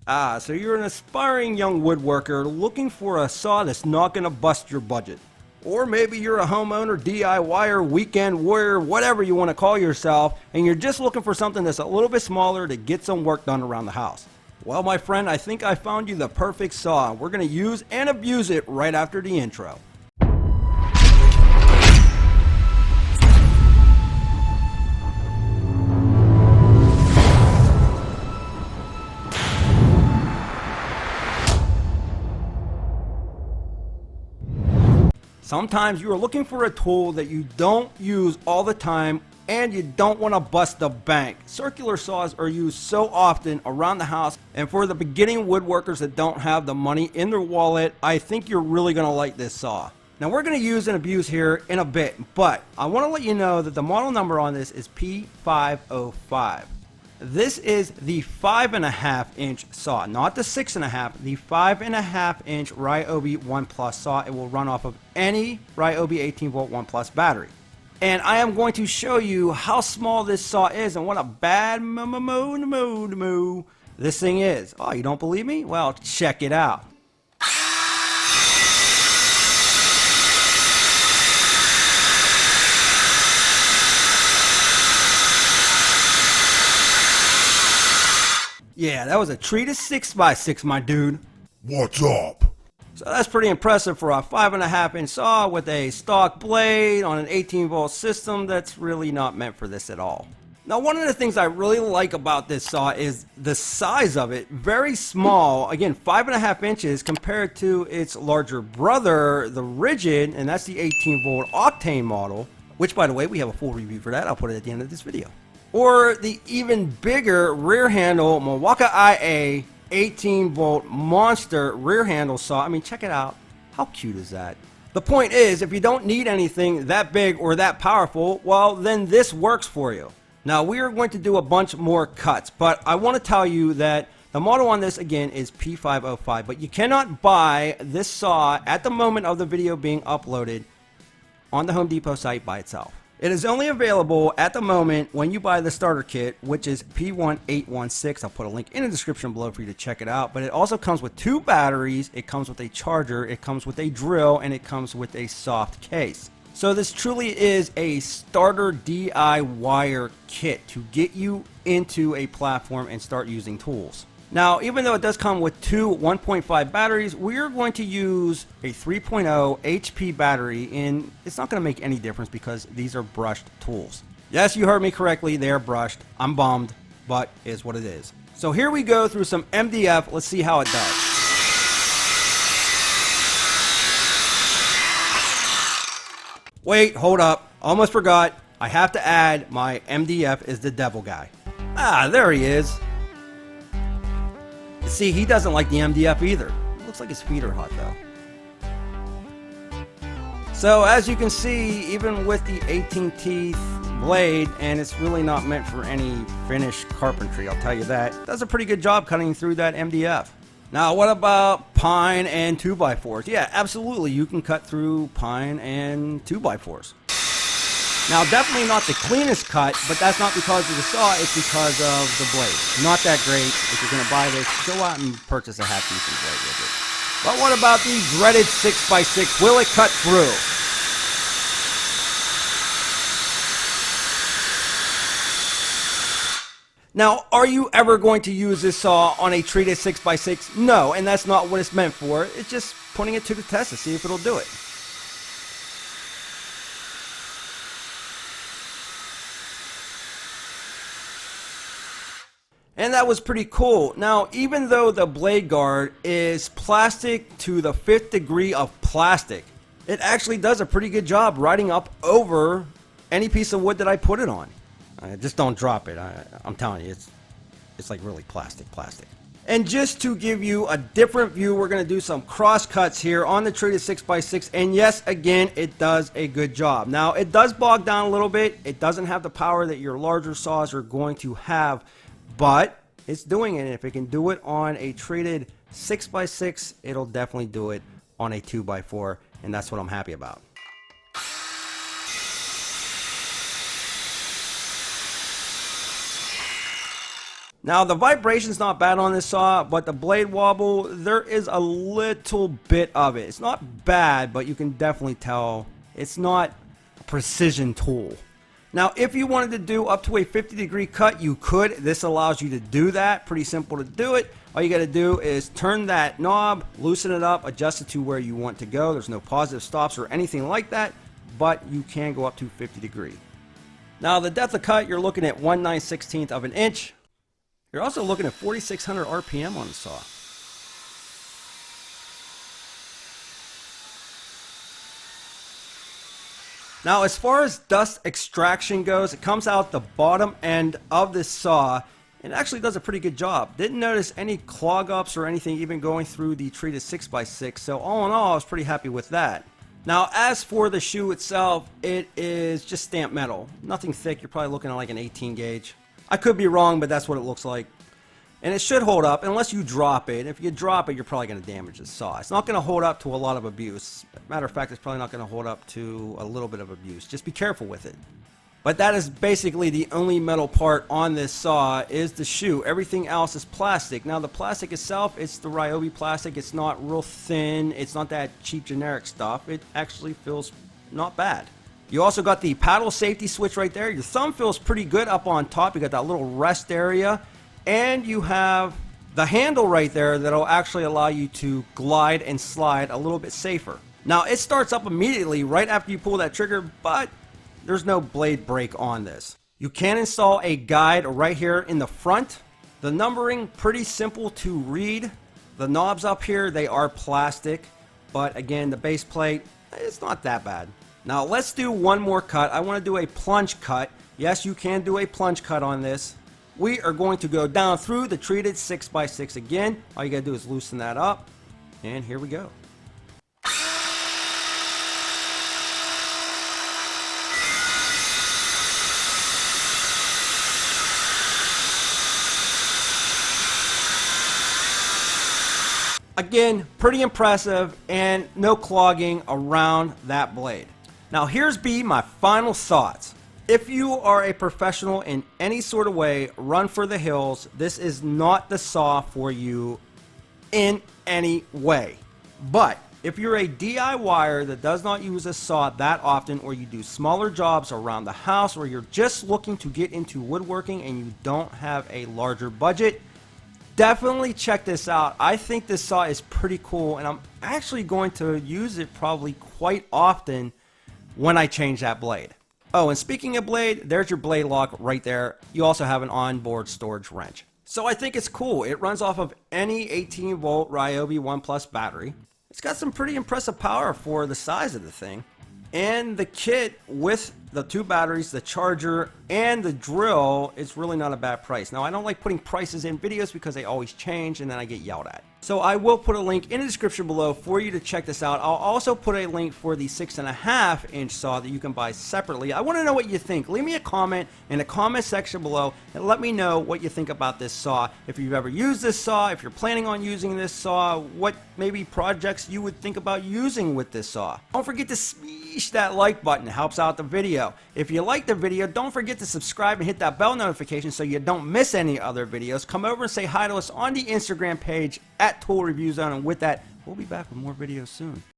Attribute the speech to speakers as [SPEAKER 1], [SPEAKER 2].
[SPEAKER 1] So you're an aspiring young woodworker looking for a saw that's not going to bust your budget. Or maybe you're a homeowner, DIYer, weekend warrior, whatever you want to call yourself, and you're just looking for something that's a little bit smaller to get some work done around the house. Well, my friend, I think I found you the perfect saw. We're going to use and abuse it right after the intro. Sometimes you are looking for a tool that you don't use all the time and you don't want to bust the bank. Circular saws are used so often around the house, and for the beginning woodworkers that don't have the money in their wallet, I think you're really going to like this saw. Now we're going to use and abuse here in a bit, but I want to let you know that the model number on this is P505. This is the 5.5 inch saw, not the 6.5, the 5.5 inch Ryobi 1 Plus saw. It will run off of any Ryobi 18 volt 1 Plus battery. And I am going to show you how small this saw is and what a bad moo this thing is. Oh, you don't believe me? Well, check it out. Yeah, that was a treated 6x6, my dude.
[SPEAKER 2] What's up?
[SPEAKER 1] So that's pretty impressive for a 5.5 inch saw with a stock blade on an 18 volt system that's really not meant for this at all. Now, one of the things I really like about this saw is the size of it. Very small, again 5.5 inches compared to its larger brother, the Rigid, and that's the 18 volt octane model, which by the way, we have a full review for that. I'll put it at the end of this video. Or the even bigger rear handle Milwaukee IA 18 volt monster rear handle saw. I mean, check it out. How cute is that? The point is, if you don't need anything that big or that powerful, well, then this works for you. Now, we are going to do a bunch more cuts, but I want to tell you that the model on this, again, is P505, but you cannot buy this saw at the moment of the video being uploaded on the Home Depot site by itself. It is only available at the moment when you buy the starter kit, which is P1816. I'll put a link in the description below for you to check it out. But it also comes with 2 batteries, it comes with a charger, it comes with a drill, and it comes with a soft case. So this truly is a starter DIYer kit to get you into a platform and start using tools. Now, even though it does come with 2 1.5 batteries, we're going to use a 3.0 HP battery, and it's not going to make any difference because these are brushed tools. Yes, you heard me correctly, they're brushed. I'm bummed, but it is what it is. So here we go through some MDF. Let's see how it does. Wait, hold up. Almost forgot. I have to add my MDF is the devil guy. Ah, there he is. See, he doesn't like the MDF either. Looks like his feet are hot though. So as you can see, even with the 18 teeth blade, and it's really not meant for any finished carpentry, I'll tell you that, it does a pretty good job cutting through that MDF. Now, what about pine and 2x4s? Yeah, absolutely, you can cut through pine and 2x4s. Now, definitely not the cleanest cut, but that's not because of the saw, it's because of the blade. Not that great. If you're going to buy this, go out and purchase a half-decent blade with it. But what about the dreaded 6x6? Will it cut through? Now, are you ever going to use this saw on a treated 6x6? No, and that's not what it's meant for. It's just putting it to the test to see if it'll do it. And that was pretty cool. Now, even though the blade guard is plastic to the 5th degree of plastic, it actually does a pretty good job riding up over any piece of wood that I put it on. Just don't drop it. I'm telling you, it's like really plastic. And just to give you a different view, we're going to do some cross cuts here on the treated 6x6. And yes, again, it does a good job. Now, it does bog down a little bit. It doesn't have the power that your larger saws are going to have. But it's doing it, and if it can do it on a treated 6x6, it'll definitely do it on a 2x4, and that's what I'm happy about. Now the vibration's not bad on this saw, but the blade wobble, there is a little bit of it. It's not bad, but you can definitely tell it's not a precision tool. Now if you wanted to do up to a 50-degree cut, you could. This allows you to do that. Pretty simple to do it. All you got to do is turn that knob, loosen it up, adjust it to where you want to go. There's no positive stops or anything like that, but you can go up to 50 degree. Now the depth of cut, you're looking at 1/9/16 of an inch. You're also looking at 4,600 RPM on the saw. Now as far as dust extraction goes, it comes out the bottom end of this saw. It actually does a pretty good job. Didn't notice any clog ups or anything even going through the treated 6x6, so all in all I was pretty happy with that. Now as for the shoe itself, it is just stamped metal. Nothing thick. You're probably looking at like an 18 gauge. I could be wrong, but that's what it looks like. And it should hold up unless you drop it. If you drop it, you're probably going to damage the saw. It's not going to hold up to a lot of abuse. Matter of fact, it's probably not going to hold up to a little bit of abuse. Just be careful with it. But that is basically the only metal part on this saw is the shoe. Everything else is plastic. Now the plastic itself, it's the Ryobi plastic. It's not real thin. It's not that cheap generic stuff. It actually feels not bad. You also got the paddle safety switch right there. Your thumb feels pretty good up on top. You got that little rest area. And you have the handle right there that'll actually allow you to glide and slide a little bit safer. Now it starts up immediately right after you pull that trigger, but there's no blade break on this. You can install a guide right here in the front. The numbering, pretty simple to read. The knobs up here, they are plastic, but again, the base plate, it's not that bad. Now let's do one more cut. I want to do a plunge cut. Yes, you can do a plunge cut on this. We are going to go down through the treated 6x6 again. All you gotta do is loosen that up, and here we go. Again, pretty impressive and no clogging around that blade. Now here's my final thoughts. If you are a professional in any sort of way, run for the hills. This is not the saw for you in any way. But if you're a DIYer that does not use a saw that often, or you do smaller jobs around the house, or you're just looking to get into woodworking and you don't have a larger budget, definitely check this out. I think this saw is pretty cool, and I'm actually going to use it probably quite often when I change that blade. Oh, and speaking of blade, there's your blade lock right there. You also have an onboard storage wrench. So I think it's cool. It runs off of any 18-volt Ryobi 1 Plus battery. It's got some pretty impressive power for the size of the thing. And the kit with the 2 batteries, the charger, and the drill is really not a bad price. Now, I don't like putting prices in videos because they always change and then I get yelled at. So I will put a link in the description below for you to check this out. I'll also put a link for the 6.5-inch saw that you can buy separately. I want to know what you think. Leave me a comment in the comment section below and let me know what you think about this saw. If you've ever used this saw, if you're planning on using this saw, what maybe projects you would think about using with this saw. Don't forget to smash that like button. It helps out the video. If you like the video, don't forget to subscribe and hit that bell notification so you don't miss any other videos. Come over and say hi to us on the Instagram page at Tool Review Zone, and with that, we'll be back with more videos soon.